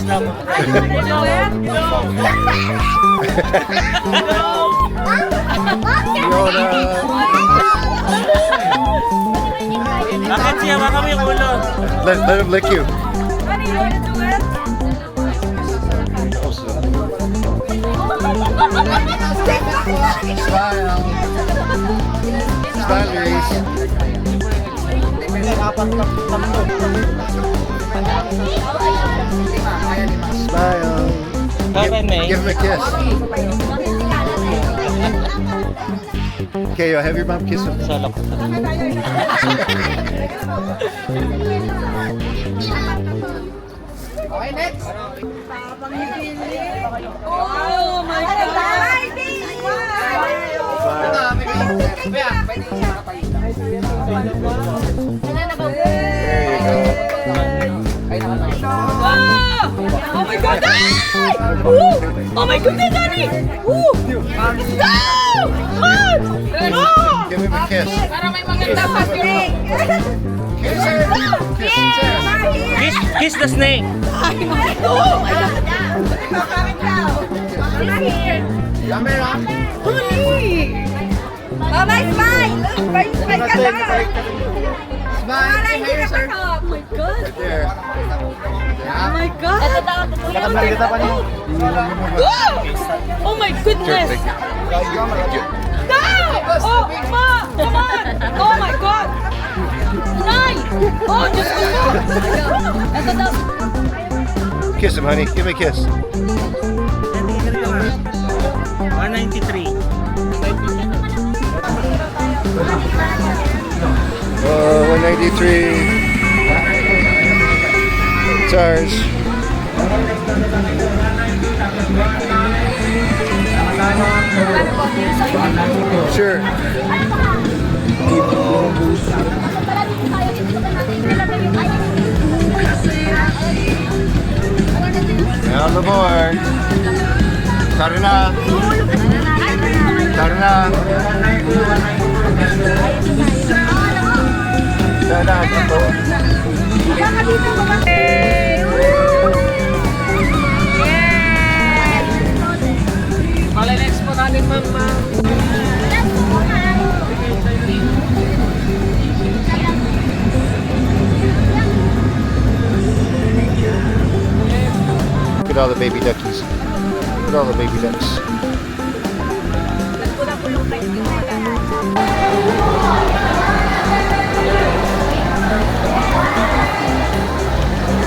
extra mo. Bakit siya? Baka may ulo. Let him lick you. Smile. Smile, Reese. Smile. Give him a kiss. Okay, have your mom kiss him. Okay, next. Oh my God! Oh my God! Oh my goodness, Daddy! Give him a kiss. Para may maganda pa Kiss the snake. Oh my God! Mama, smile! Smile ka na! Smile! Oh my God! There. Oh my God! Oh my goodness! No! Oh, Ma! Come on! Oh my God! Nay! Oh, Diyos ko po! Ito daw. Kiss him, honey. Give him a kiss. 193. Oh, 193. It's ours. Sure. Down the board. Tara na. Tara na. Tara na. Dito. Malalex po natin, mama. Look at all the baby duckies. Look at all the baby ducks.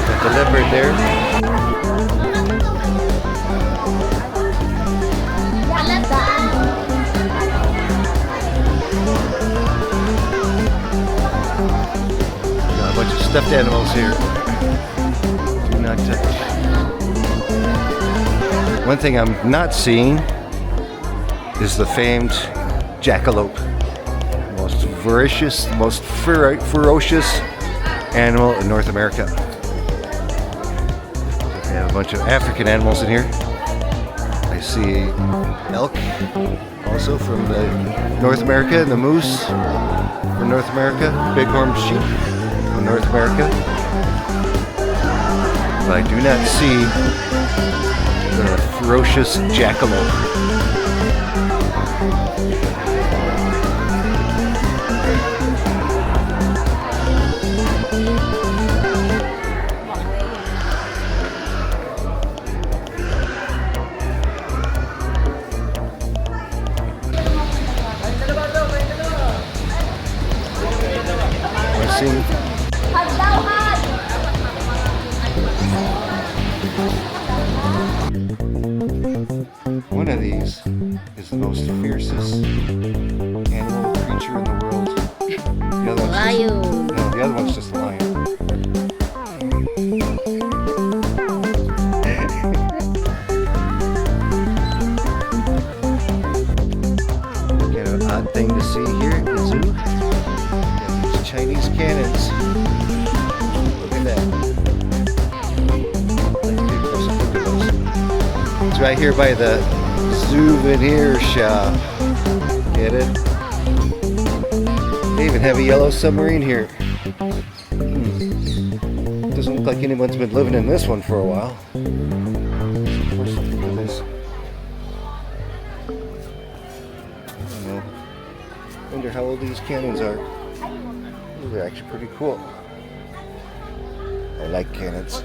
Got the leopard there. Got a bunch of stuffed animals here. Do not touch. One thing I'm not seeing is the famed jackalope. Most voracious, most ferocious animal in North America. We have a bunch of African animals in here. I see elk also from North America, and the moose from North America, bighorn sheep from North America. But I do not see the ferocious jackalope. One of these is the most fiercest animal creature in the world. The other one's just, no, the other one's just a lion. Kind of an odd thing to see here at the zoo. Got these Chinese cannons. Look at that. It's right here by the souvenir shop. Get it? They even have a yellow submarine here. Doesn't look like anyone's been living in this one for a while. Look at this. I don't know. Wonder how old these cannons are. They're actually pretty cool. I like cannons.